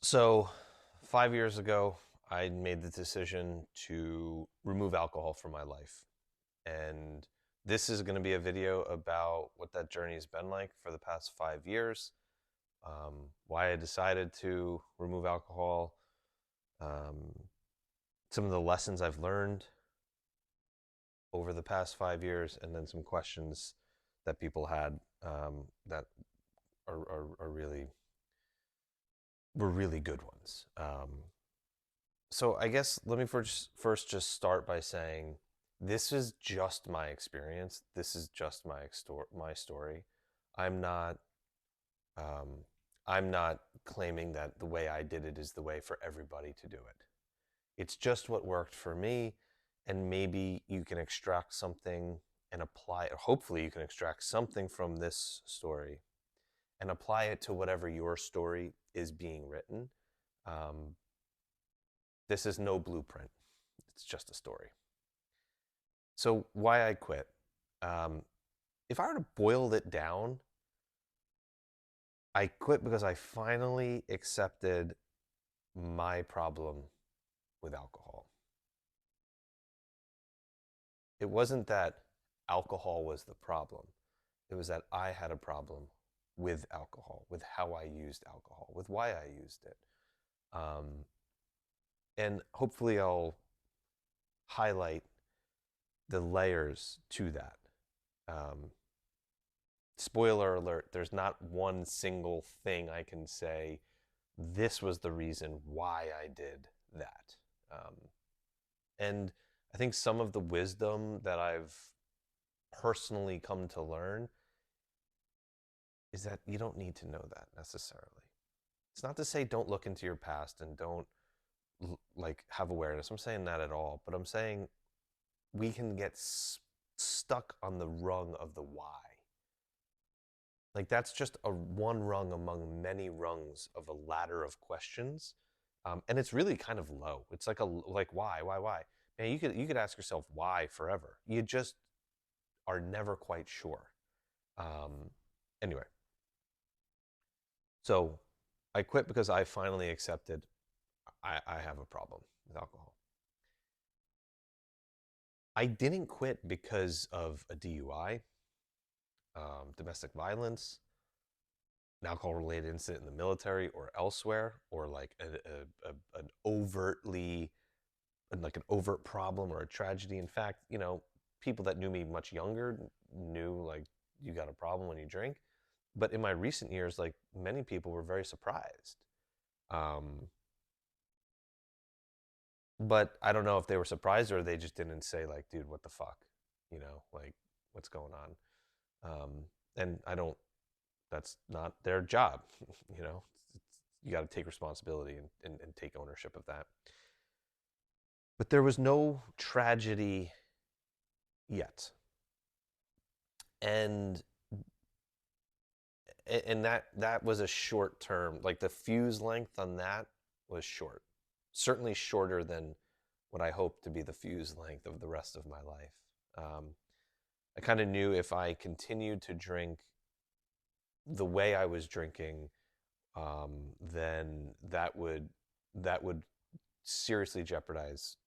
So, 5 years ago, I made the decision to remove alcohol from my life. And this is going to be a video about what that journey has been like for the past 5 years, why I decided to remove alcohol, um, some of the lessons I've learned over the past 5 years, and then some questions that people had that are really were really good ones. So I guess let me first just start by saying this is just my experience. This is just my story. I'm not um, I'm not claiming that the way I did it is the way for everybody to do it. It's just what worked for me, and maybe you can extract something and apply it. Hopefully, you can extract something from this story and apply it to whatever your story is being written. Um, this is no blueprint. It's just a story. So why I quit? Um, if I were to boil it down, I quit because I finally accepted my problem with alcohol. It wasn't that alcohol was the problem. It was that I had a problem with alcohol, with how I used alcohol, with why I used it. Um, and hopefully I'll highlight the layers to that. Um, Spoiler alert, there's not one single thing I can say, this was the reason why I did that. Um, and I think some of the wisdom that I've personally come to learn is that you don't need to know that necessarily. It's not to say don't look into your past and don't like have awareness. I'm saying that at all, but I'm saying we can get stuck on the rung of the why. Like that's just a one rung among many rungs of a ladder of questions, and it's really kind of low. It's like why? Man, you could ask yourself why forever. You just are never quite sure. Um, anyway, so I quit because I finally accepted I have a problem with alcohol. I didn't quit because of a DUI, domestic violence, an alcohol related incident in the military or elsewhere, or like an overtly like an overt problem or a tragedy. In fact, people that knew me much younger knew like you got a problem when you drink. But in my recent years, like many people were very surprised. Um, but I don't know if they were surprised or they just didn't say like, dude, what the fuck, like what's going on. Um, and I don't. That's not their job. you know, you got to take responsibility and take ownership of that. But there was no tragedy yet, and and that was a short term. Like the fuse length on that was short, certainly shorter than what I hope to be the fuse length of the rest of my life. I kind of knew if I continued to drink the way I was drinking, then that would seriously jeopardize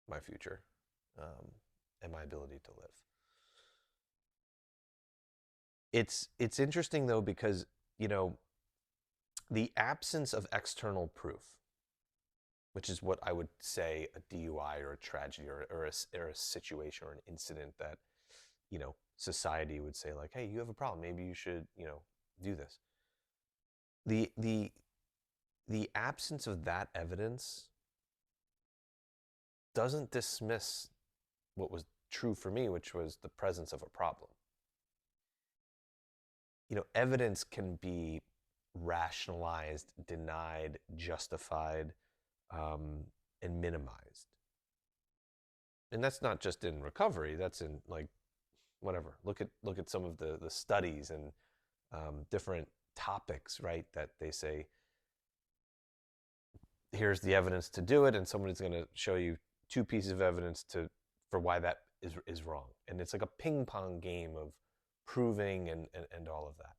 my future, um, and my ability to live. It's interesting though because you know the absence of external proof, which is what I would say a DUI or a tragedy or a situation or an incident that society would say like, hey, you have a problem, maybe you should do this. The the the absence of that evidence doesn't dismiss what was true for me, which was the presence of a problem. Evidence can be rationalized, denied, justified, um, and minimized. And that's not just in recovery. That's in like whatever. Look at some of the studies and different topics, right? That they say here's the evidence to do it, and somebody's going to show you two pieces of evidence for why that is wrong. And it's like a ping pong game of proving and all of that.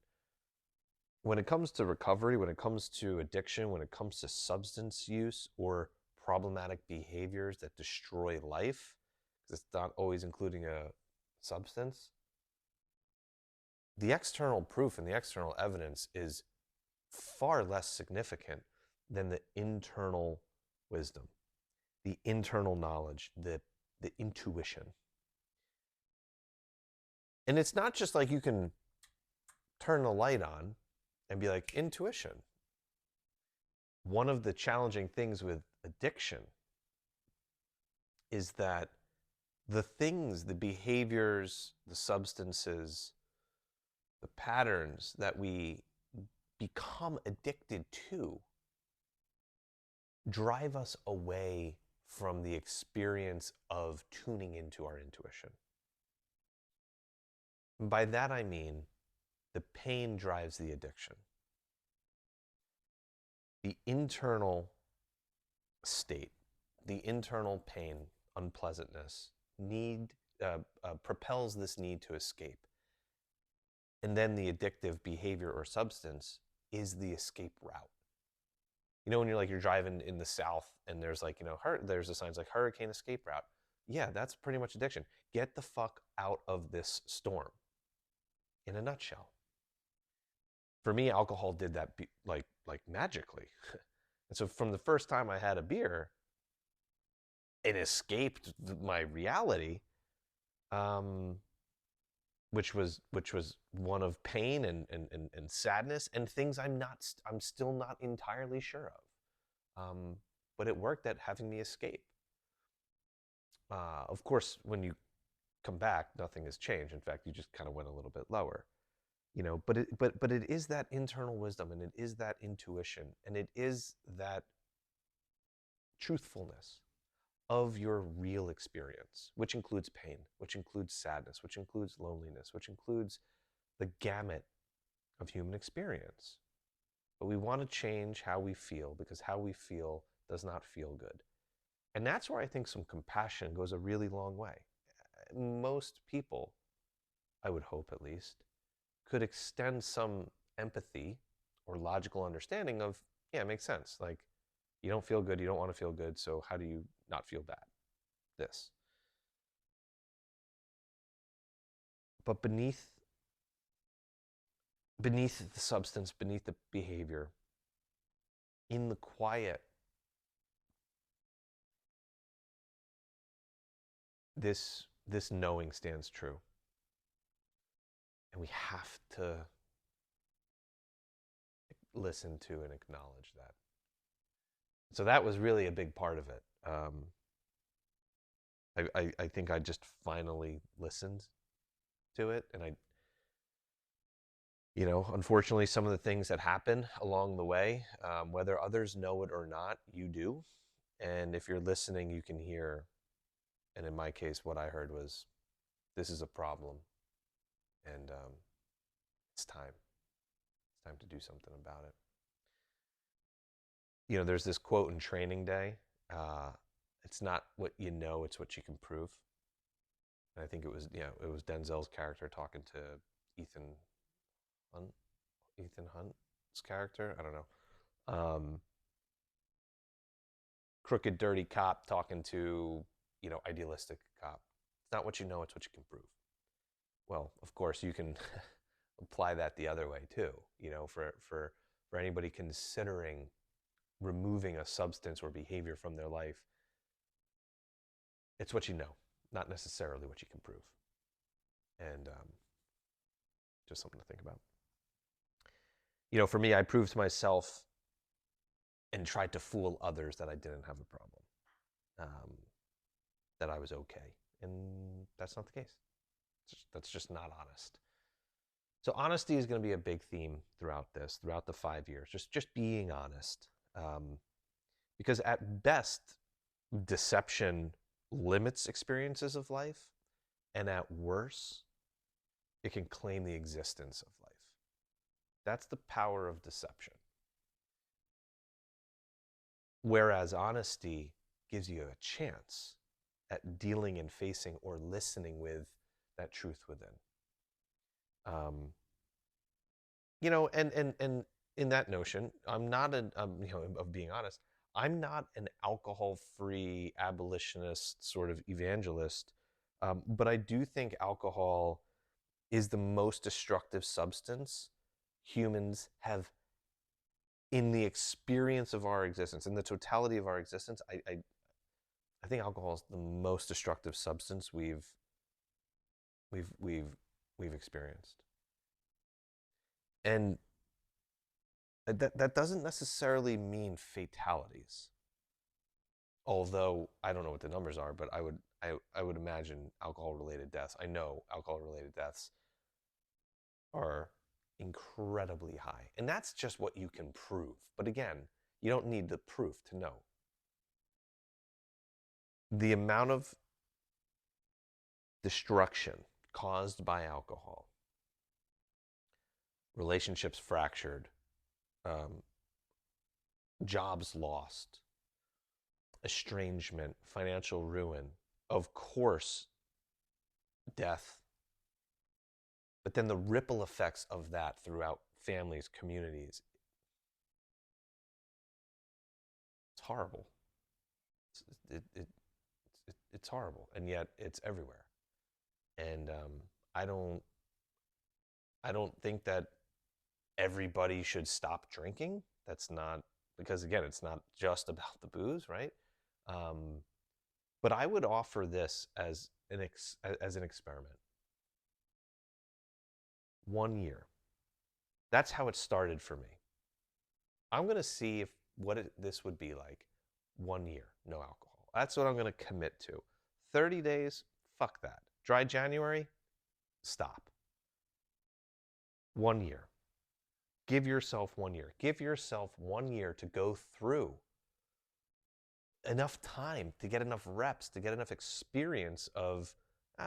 when it comes to recovery, when it comes to addiction, when it comes to substance use or problematic behaviors that destroy life, because it's not always including a substance, the external proof and the external evidence is far less significant than the internal wisdom, the internal knowledge, the intuition. And it's not just like you can turn the light on and be like, intuition. One of the challenging things with addiction is that the things, the behaviors, the substances, the patterns that we become addicted to drive us away from the experience of tuning into our intuition. And by that I mean the pain drives the addiction. The internal state, the internal pain, unpleasantness, propels this need to escape. And then the addictive behavior or substance is the escape route. You know, when you're driving in the South and there's there's a signs like hurricane escape route. Yeah, that's pretty much addiction. Get the fuck out of this storm. In a nutshell. For me, alcohol did that like magically. And so from the first time I had a beer, it escaped my reality, which was one of pain and sadness and things I'm still not entirely sure of. But it worked at having me escape. Of course, when you come back, nothing has changed. In fact, you just kind of went a little bit lower. But it is that internal wisdom, and it is that intuition, and it is that truthfulness of your real experience, which includes pain, which includes sadness, which includes loneliness, which includes the gamut of human experience. But we want to change how we feel, because how we feel does not feel good. And that's where I think some compassion goes a really long way. Most people, I would hope at least, could extend some empathy or logical understanding of, yeah, it makes sense. Like, you don't feel good, you don't want to feel good, so how do you not feel bad? This. But beneath the substance, beneath the behavior, in the quiet, this knowing stands true. And we have to listen to and acknowledge that. So that was really a big part of it. I think I just finally listened to it, and unfortunately, some of the things that happen along the way, whether others know it or not, you do. And if you're listening, you can hear, and in my case, what I heard was, this is a problem, and it's time. It's time to do something about it. There's this quote in Training Day. It's not what you know, it's what you can prove. And I think it was Denzel's character talking to Ethan Hunt's character. I don't know. Crooked, dirty cop talking to, idealistic cop. It's not what you know, it's what you can prove. Well, of course, you can apply that the other way too. For anybody considering removing a substance or behavior from their life, it's what you know, not necessarily what you can prove. And just something to think about. For me, I proved to myself and tried to fool others that I didn't have a problem, that I was okay. And that's not the case. That's just not honest. So honesty is going to be a big theme throughout the 5 years, just being honest. Because at best, deception limits experiences of life, and at worst, it can claim the existence of life. That's the power of deception. Whereas honesty gives you a chance at dealing and facing or listening with that truth within. and in that notion, I'm not of being honest, I'm not an alcohol-free abolitionist sort of evangelist, but I do think alcohol is the most destructive substance humans have in the experience of our existence, in the totality of our existence. I think alcohol is the most destructive substance we've we've we've experienced, and that doesn't necessarily mean fatalities. Although I don't know what the numbers are, but I would imagine alcohol related deaths. I know alcohol related deaths are incredibly high, and that's just what you can prove. But again, you don't need the proof to know the amount of destruction caused by alcohol, relationships fractured, um, jobs lost, estrangement, financial ruin, of course, death, but then the ripple effects of that throughout families, communities, it's horrible. It's, it, it, it's horrible, and yet it's everywhere. And I don't, I don't think that everybody should stop drinking. That's not because again, it's not just about the booze, right? Um, but I would offer this as as an experiment. 1 year. That's how it started for me. I'm going to see if this would be like 1 year, no alcohol. That's what I'm going to commit to. 30 days, fuck that. Dry January, stop. 1 year. Give yourself 1 year. Give yourself 1 year to go through enough time to get enough reps, to get enough experience of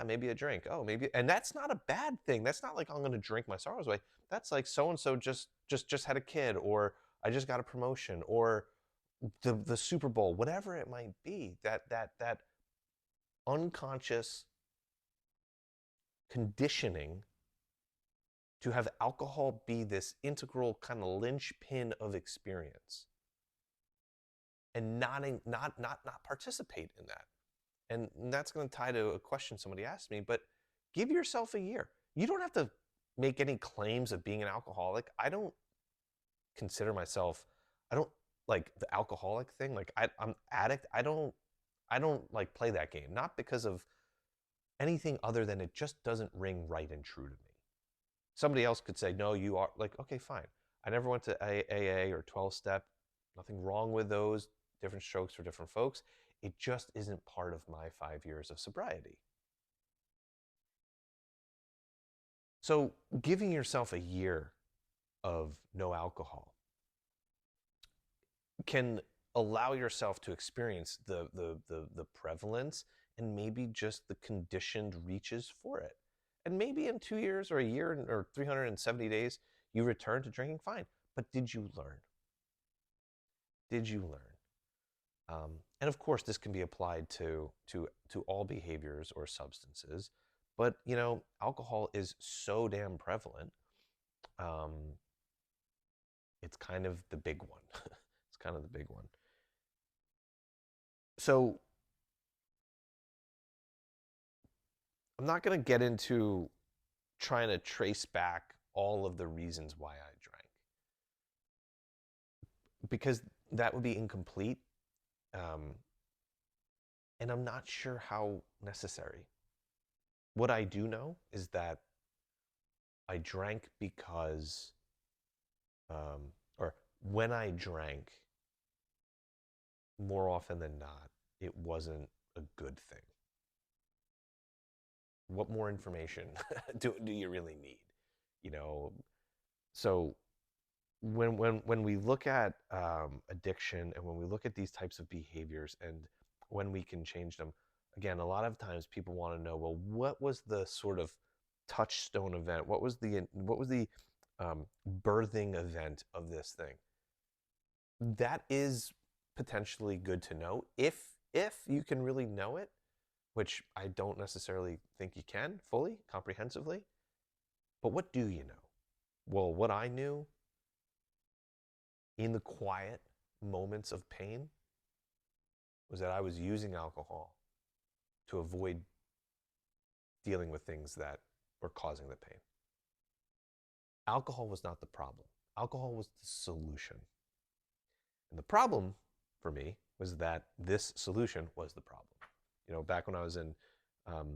maybe a drink. Oh, maybe, and that's not a bad thing. That's not like I'm going to drink my sorrows away. That's like so and so just had a kid, or I just got a promotion, or the Super Bowl, whatever it might be. That unconscious conditioning to have alcohol be this integral kind of linchpin of experience, and not participate in that. And that's going to tie to a question somebody asked me, but give yourself a year. You don't have to make any claims of being an alcoholic. I don't consider myself, I don't like the alcoholic thing. Like I'm addict. I don't like play that game. Not because of anything other than it just doesn't ring right and true to me. Somebody else could say, no, you are like, okay, fine. I never went to AA or 12 step. Nothing wrong with those. Different strokes for different folks. It just isn't part of my 5 years of sobriety. So giving yourself a year of no alcohol can allow yourself to experience the prevalence and maybe just the conditioned reaches for it. And maybe in 2 years or a year or 370 days, you return to drinking, fine. But did you learn? Did you learn? And of course, this can be applied to all behaviors or substances. But alcohol is so damn prevalent. Um, it's kind of the big one. It's kind of the big one. So I'm not going to get into trying to trace back all of the reasons why I drank because that would be incomplete. Um, and I'm not sure how necessary. What I do know is that I drank because, or when I drank, more often than not, it wasn't a good thing. What more information do you really need? You know, so when we look at addiction and when we look at these types of behaviors and when we can change them, again, a lot of times people want to know, well, what was the sort of touchstone event? What was the birthing event of this thing? That is potentially good to know if you can really know it, which I don't necessarily think you can fully, comprehensively. But what do you know? Well, what I knew in the quiet moments of pain was that I was using alcohol to avoid dealing with things that were causing the pain. Alcohol was not the problem. Alcohol was the solution. And the problem for me was that this solution was the problem. You know, back when I was in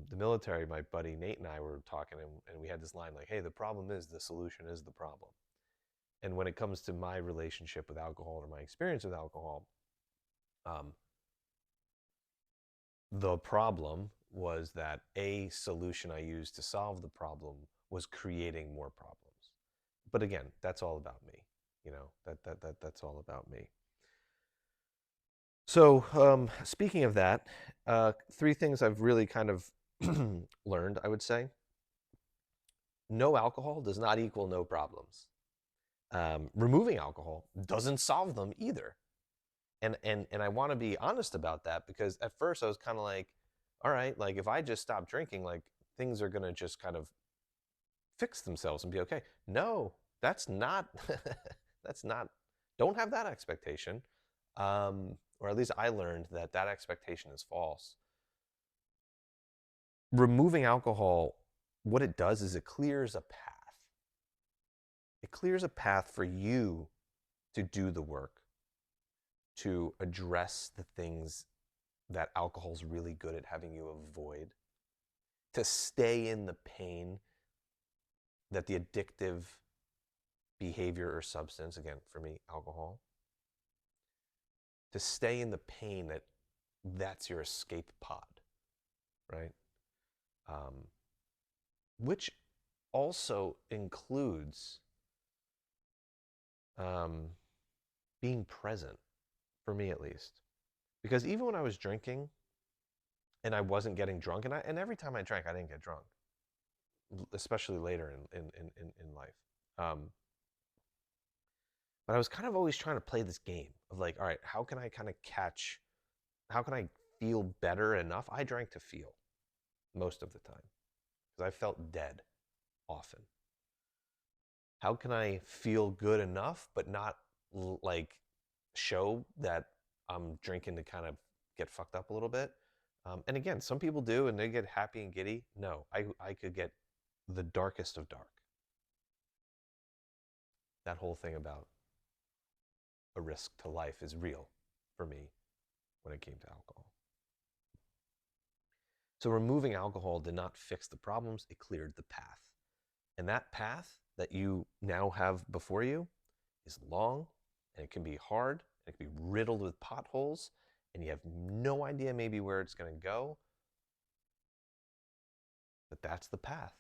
the military, my buddy Nate and I were talking, and we had this line like, hey, the problem is the solution is the problem. And when it comes to my relationship with alcohol or my experience with alcohol, the problem was that a solution I used to solve the problem was creating more problems. But again, that's all about me. You know, that's all about me. So speaking of that, three things I've really kind of learned, I would say. No alcohol does not equal no problems. Removing alcohol doesn't solve them either. And I want to be honest about that, because at first I was kind of like, all right, like if I just stop drinking, like things are going to just kind of fix themselves and be okay. No, that's not, that's not, don't have that expectation. Or at least I learned that that expectation is false. Removing alcohol, what it does is it clears a path. It clears a path for you to do the work, to address the things that alcohol's really good at having you avoid, to stay in the pain that the addictive behavior or substance, again, for me, alcohol, to stay in the pain that's your escape pod, right? Which also includes being present, for me at least. Because even when I was drinking and I wasn't getting drunk, and every time I drank, I didn't get drunk, especially later in life. But I was kind of always trying to play this game of like, all right, how can I kind of how can I feel better enough? I drank to feel most of the time because I felt dead often. How can I feel good enough, but not like show that I'm drinking to kind of get fucked up a little bit? And again, some people do and they get happy and giddy. No, I could get the darkest of dark. That whole thing about a risk to life is real for me when it came to alcohol. So removing alcohol did not fix the problems, it cleared the path. And that path that you now have before you is long, and it can be hard, and it can be riddled with potholes, and you have no idea maybe where it's going to go. But that's the path.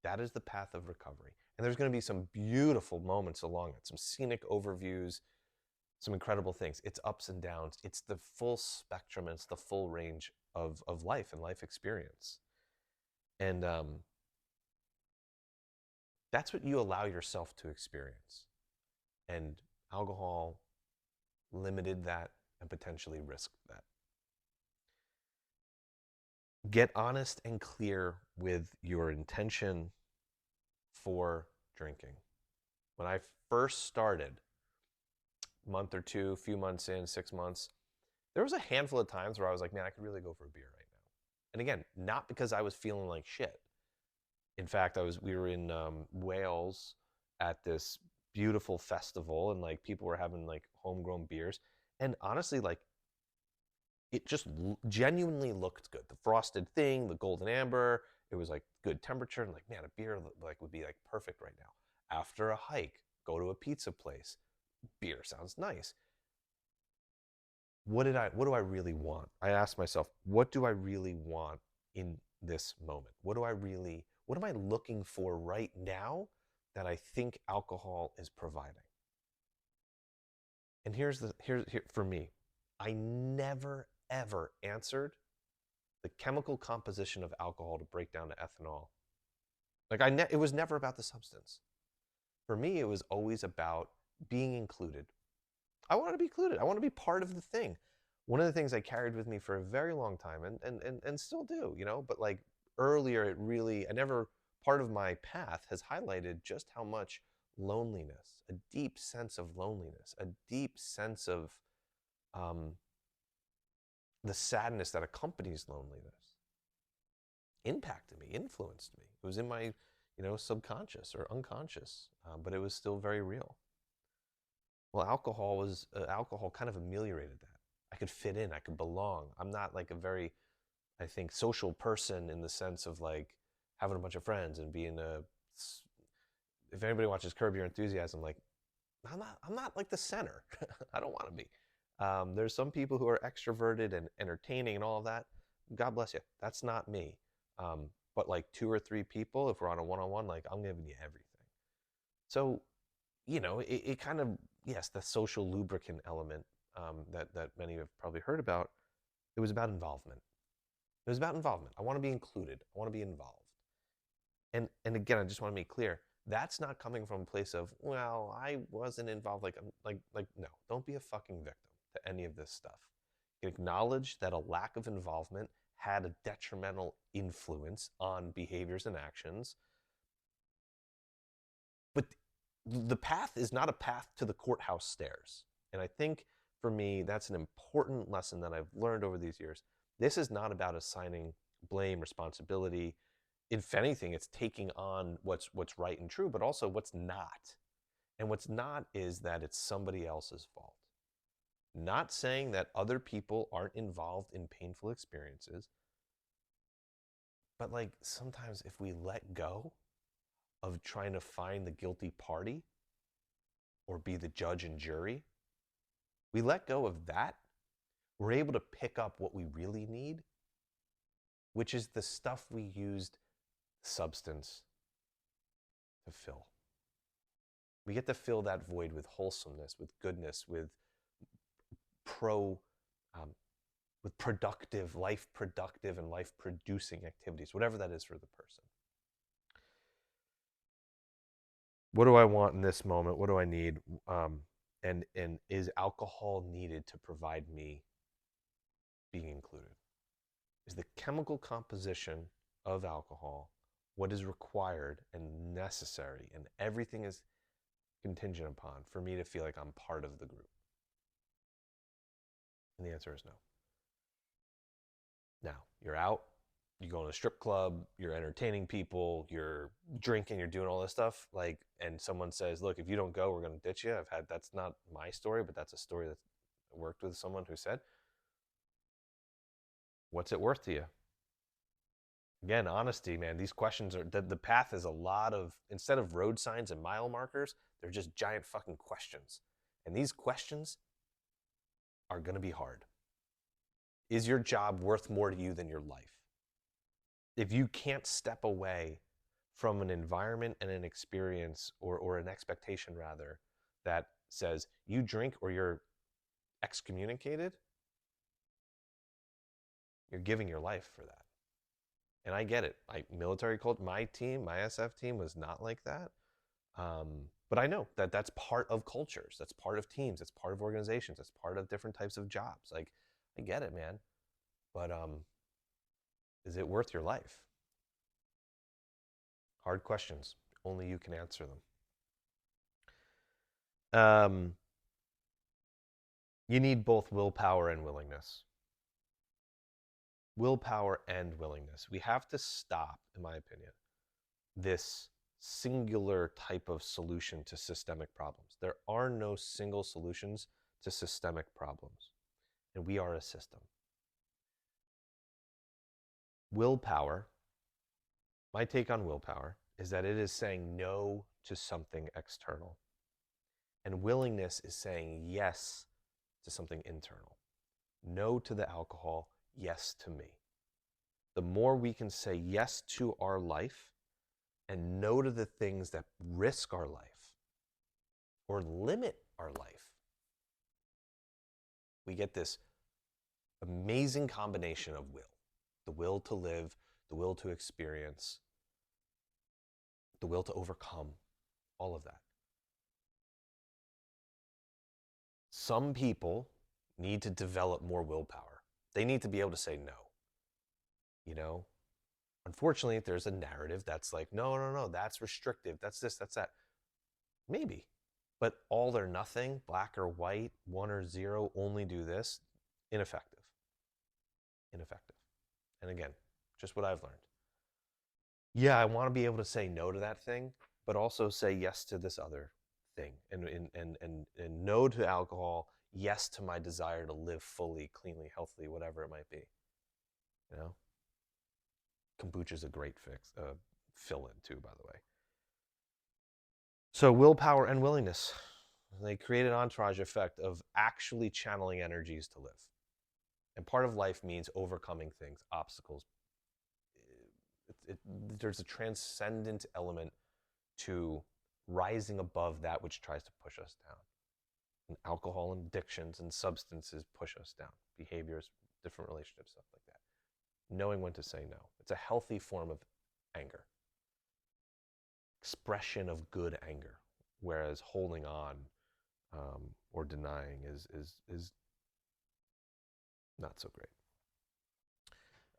That is the path of recovery. And there's going to be some beautiful moments along it, some scenic overviews, some incredible things. It's ups and downs. It's the full spectrum. It's the full range of life and life experience. And that's what you allow yourself to experience. And alcohol limited that and potentially risked that. Get honest and clear with your intention for drinking. When I first started, month or two, a few months in, 6 months, there was a handful of times where I was like, man, I could really go for a beer right now. And again, not because I was feeling like shit. In fact, we were in Wales at this beautiful festival, and like people were having like homegrown beers, and honestly, like it just genuinely looked good. The frosted thing, the golden amber, it was like good temperature, and like man, a beer like would be like perfect right now. After a hike, go to a pizza place, beer sounds nice. What do I really want? I asked myself, what do I really want in this moment? What am I looking for right now that I think alcohol is providing? And here for me, I never ever answered the chemical composition of alcohol to break down to ethanol. Like it was never about the substance. For me, it was always about being included. I want to be included. I want to be part of the thing. One of the things I carried with me for a very long time, and still do, you know, but like earlier, I never part of my path has highlighted just how much loneliness, a deep sense of loneliness, a deep sense of um, the sadness that accompanies loneliness impacted me, influenced me. It was in my, subconscious or unconscious, but it was still very real. Well, alcohol kind of ameliorated that. I could fit in, I could belong. I'm not like a very, I think, social person in the sense of like having a bunch of friends and being a. If anybody watches Curb Your Enthusiasm, like I'm not like the center. I don't want to be. There's some people who are extroverted and entertaining and all of that. God bless you. That's not me. But like two or three people, if we're on a one-on-one, like I'm giving you everything. So, it kind of, yes, the social lubricant element that many have probably heard about. It was about involvement. It was about involvement. I want to be included. I want to be involved. And again, I just want to make clear that's not coming from a place of, well, I wasn't involved. Like no, don't be a fucking victim to any of this stuff. Acknowledge that a lack of involvement had a detrimental influence on behaviors and actions. But the path is not a path to the courthouse stairs. And I think for me, that's an important lesson that I've learned over these years. This is not about assigning blame, responsibility. If anything, it's taking on what's right and true, but also what's not. And what's not is that it's somebody else's fault. Not saying that other people aren't involved in painful experiences, but like sometimes if we let go of trying to find the guilty party or be the judge and jury, we let go of that, we're able to pick up what we really need, which is the stuff we used substance to fill. We get to fill that void with wholesomeness, with goodness, with pro, um, with productive, life productive and life producing activities, whatever that is for the person. What do I want in this moment? What do I need? And is alcohol needed to provide me being included? Is the chemical composition of alcohol what is required and necessary, and everything is contingent upon for me to feel like I'm part of the group? And the answer is no. Now, you're out, you go to a strip club, you're entertaining people, you're drinking, you're doing all this stuff, like, and someone says, look, if you don't go, we're going to ditch you. That's not my story, but that's a story that I worked with someone who said, what's it worth to you? Again, honesty, man. These questions are, the path is a lot of, instead of road signs and mile markers, they're just giant fucking questions. And these questions are going to be hard. Is your job worth more to you than your life? If you can't step away from an environment and an experience, or an expectation rather, that says you drink or you're excommunicated, you're giving your life for that. And I get it. Military cult, my SF team was not like that. But I know that that's part of cultures. That's part of teams. That's part of organizations. That's part of different types of jobs. Like, I get it, man. But is it worth your life? Hard questions. Only you can answer them. You need both willpower and willingness. Willpower and willingness. We have to stop, in my opinion, this singular type of solution to systemic problems. There are no single solutions to systemic problems, and we are a system. Willpower, my take on willpower, is that it is saying no to something external. And willingness is saying yes to something internal. No to the alcohol, yes to me. The more we can say yes to our life and no to the things that risk our life or limit our life, we get this amazing combination of will. The will to live, the will to experience, the will to overcome, all of that. Some people need to develop more willpower. They need to be able to say no. Unfortunately, there's a narrative that's like, no, no, no, that's restrictive. That's this, that's that. Maybe. But all or nothing, black or white, one or zero, only do this, ineffective. Ineffective. And again, just what I've learned. Yeah, I want to be able to say no to that thing, but also say yes to this other thing. And no to alcohol, yes to my desire to live fully, cleanly, healthily, whatever it might be. You know? Kombucha is a great fill in too, by the way. So willpower and willingness. They create an entourage effect of actually channeling energies to live. And part of life means overcoming things, obstacles. It, there's a transcendent element to rising above that which tries to push us down. And alcohol and addictions and substances push us down. Behaviors, different relationships, stuff like that. Knowing when to say no. It's a healthy form of anger. Expression of good anger. Whereas holding on or denying is not so great.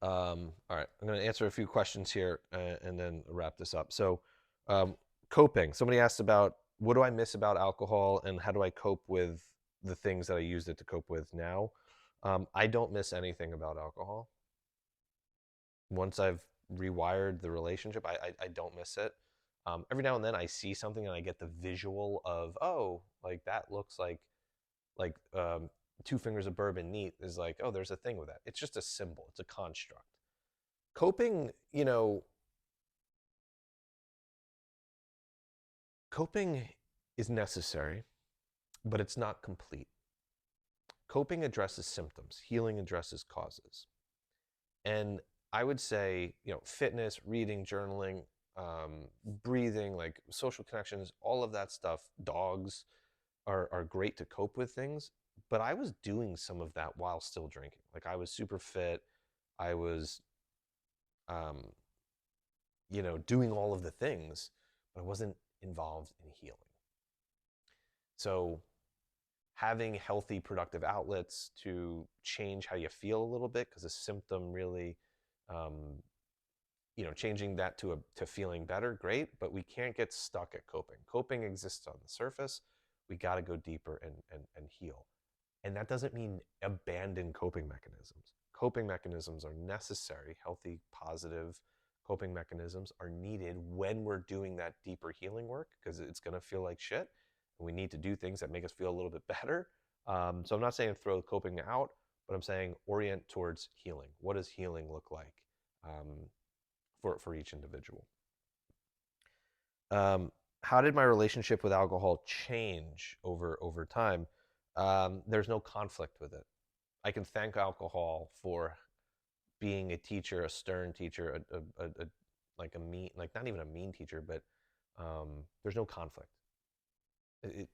All right, I'm going to answer a few questions here and then wrap this up. So, coping. Somebody asked about what do I miss about alcohol and how do I cope with the things that I used it to cope with now. I don't miss anything about alcohol. Once I've rewired the relationship, I don't miss it. Every now and then I see something and I get the visual of, oh, like that looks like two fingers of bourbon neat is like, oh, there's a thing with that. It's just a symbol. It's a construct. Coping, coping is necessary, but it's not complete. Coping addresses symptoms, healing addresses causes. And I would say, fitness, reading, journaling, breathing, like social connections, all of that stuff, dogs are great to cope with things. But I was doing some of that while still drinking. Like I was super fit. I was, um, doing all of the things, but I wasn't involved in healing. So having healthy, productive outlets to change how you feel a little bit, because a symptom really, um, changing that to feeling better, great. But we can't get stuck at coping. Coping exists on the surface. We got to go deeper and heal. And that doesn't mean abandon coping mechanisms. Coping mechanisms are necessary, healthy, positive coping mechanisms are needed when we're doing that deeper healing work because it's going to feel like shit. And we need to do things that make us feel a little bit better. So I'm not saying throw coping out, but I'm saying orient towards healing. What does healing look like for each individual? How did my relationship with alcohol change over time? There's no conflict with it. I can thank alcohol for being a teacher, a stern teacher, like a mean, like not even a mean teacher, but there's no conflict.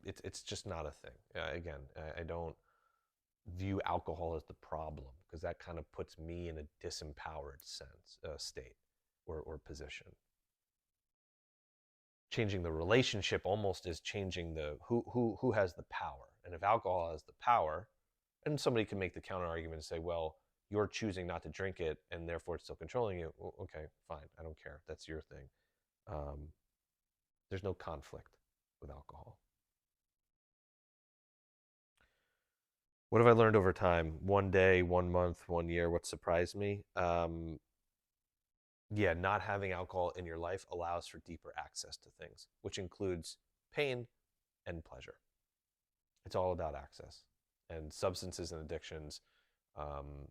It's just not a thing. Again, I don't view alcohol as the problem because that kind of puts me in a disempowered state or position. Changing the relationship almost is changing the who has the power. And if alcohol has the power, and somebody can make the counter argument and say, well, you're choosing not to drink it and therefore it's still controlling you. Well, okay, fine. I don't care. That's your thing. Um, there's no conflict with alcohol. What have I learned over time? One day, 1 month, 1 year. What surprised me? Yeah, not having alcohol in your life allows for deeper access to things, which includes pain and pleasure. It's all about access. And substances and addictions,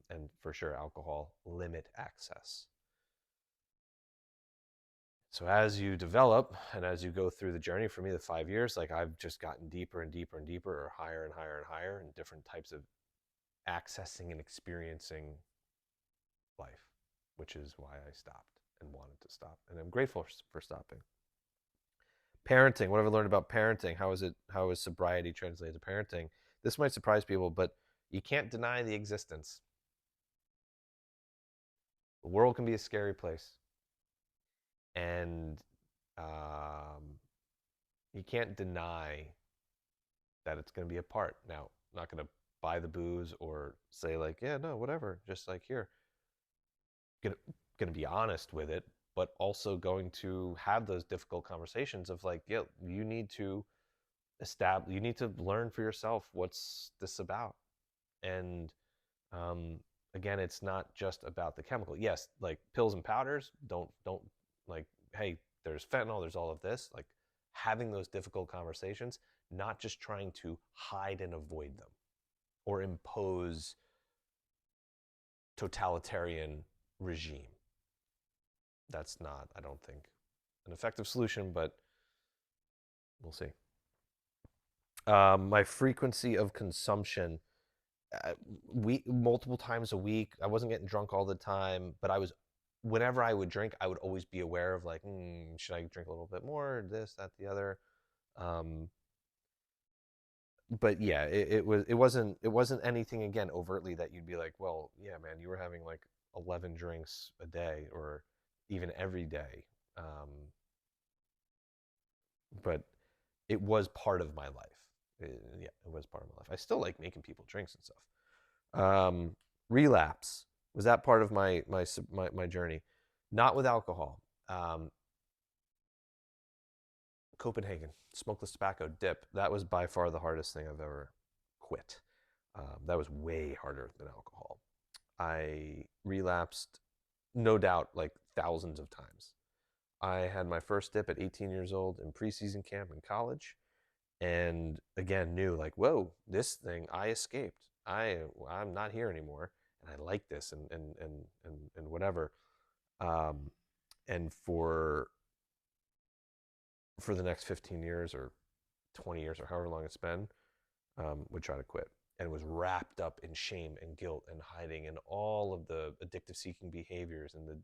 and for sure alcohol, limit access. So as you develop and as you go through the journey, for me, the 5 years, like I've just gotten deeper and deeper and deeper, or higher and higher and higher, in different types of accessing and experiencing life, which is why I stopped and wanted to stop. And I'm grateful for stopping. Parenting. What have I learned about parenting? How is sobriety translated to parenting? This might surprise people, but you can't deny the existence. The world can be a scary place. And um, you can't deny that it's going to be a part. Now, I'm not going to buy the booze or say like, yeah, no, whatever. Just like here, going to be honest with it, but also going to have those difficult conversations of like, yeah, you need to establish, you need to learn for yourself what's this about. And um, again, it's not just about the chemical. Yes, like pills and powders, don't like, hey, there's fentanyl, there's all of this. Like having those difficult conversations, not just trying to hide and avoid them or impose totalitarian regime. That's not, I don't think, an effective solution, but we'll see. My frequency of consumption, uh, multiple times a week. I wasn't getting drunk all the time, but I was. Whenever I would drink, I would always be aware of like, should I drink a little bit more? This, that, the other. Um, but yeah, it wasn't anything again overtly that you'd be like, well, yeah, man, you were having like 11 drinks a day or even every day. But it was part of my life. Yeah, it was part of my life. I still like making people drinks and stuff. Relapse, was that part of my journey? Not with alcohol. Um, Copenhagen smokeless tobacco dip. That was by far the hardest thing I've ever quit. That was way harder than alcohol. I relapsed, no doubt, like thousands of times. I had my first dip at 18 years old in preseason camp in college, and again knew like, whoa, this thing I escaped. I'm not here anymore, and I like this, and whatever. Um, and for the next 15 years or 20 years or however long it's been, would try to quit, and was wrapped up in shame and guilt and hiding and all of the addictive seeking behaviors and the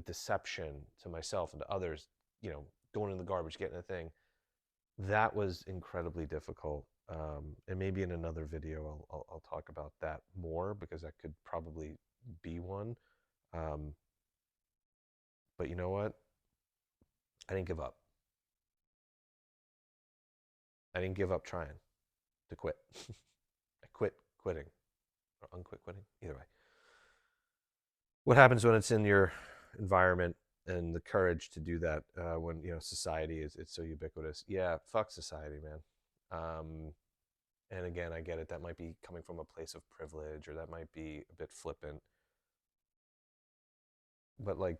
deception to myself and to others, going in the garbage, getting a thing. That was incredibly difficult. And maybe in another video, I'll talk about that more because that could probably be one. Um, but you know what? I didn't give up. I didn't give up trying to quit. I quit quitting or unquit quitting, either way. What happens when it's in your environment and the courage to do that when society is it's so ubiquitous? Yeah, fuck society, man. Um, and again, I get it. That might be coming from a place of privilege, or that might be a bit flippant. But like,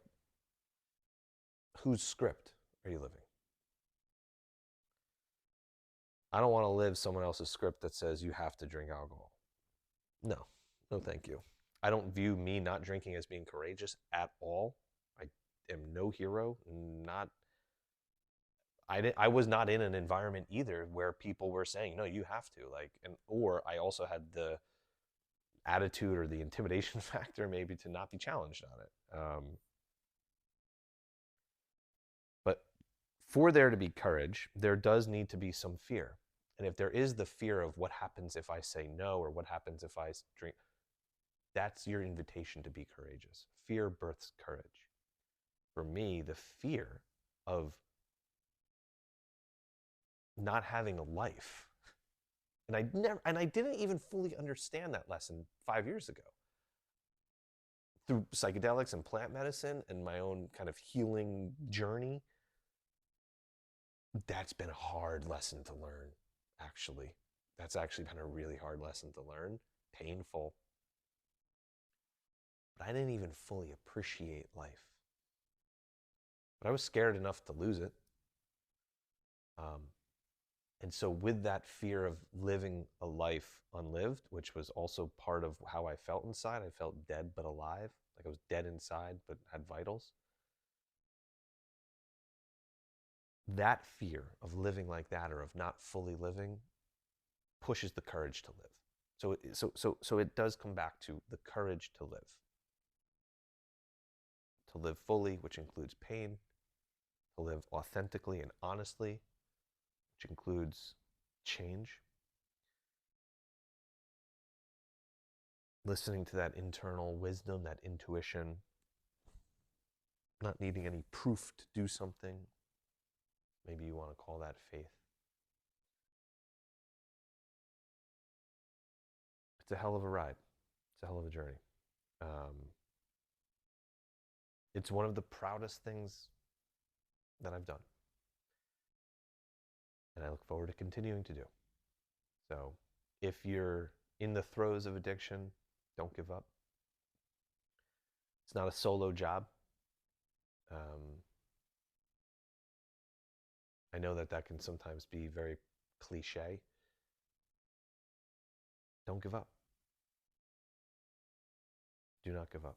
whose script are you living? I don't want to live someone else's script that says you have to drink alcohol. No, no, thank you. I don't view me not drinking as being courageous at all. I am no hero. Not I was not in an environment either where people were saying no, you have to like, and or I also had the attitude or the intimidation factor maybe to not be challenged on it. But for there to be courage, there does need to be some fear. And if there is the fear of what happens if I say no or what happens if I drink, that's your invitation to be courageous. Fear births courage. For me, the fear of not having a life, and I didn't even fully understand that lesson 5 years ago. Through psychedelics and plant medicine and my own kind of healing journey, that's been a hard lesson to learn, actually. That's actually been a really hard lesson to learn, painful. But I didn't even fully appreciate life. But I was scared enough to lose it. Um, and so, with that fear of living a life unlived, which was also part of how I felt inside, I felt dead but alive, like I was dead inside but had vitals. That fear of living like that or of not fully living pushes the courage to live. So it does come back to the courage to live fully, which includes pain, to live authentically and honestly, which includes change, listening to that internal wisdom, that intuition, not needing any proof to do something. Maybe you want to call that faith. It's a hell of a ride. It's a hell of a journey. Um, It's one of the proudest things that I've done. And I look forward to continuing to do. So if you're in the throes of addiction, don't give up. It's not a solo job. I know that that can sometimes be very cliche. Don't give up. Do not give up.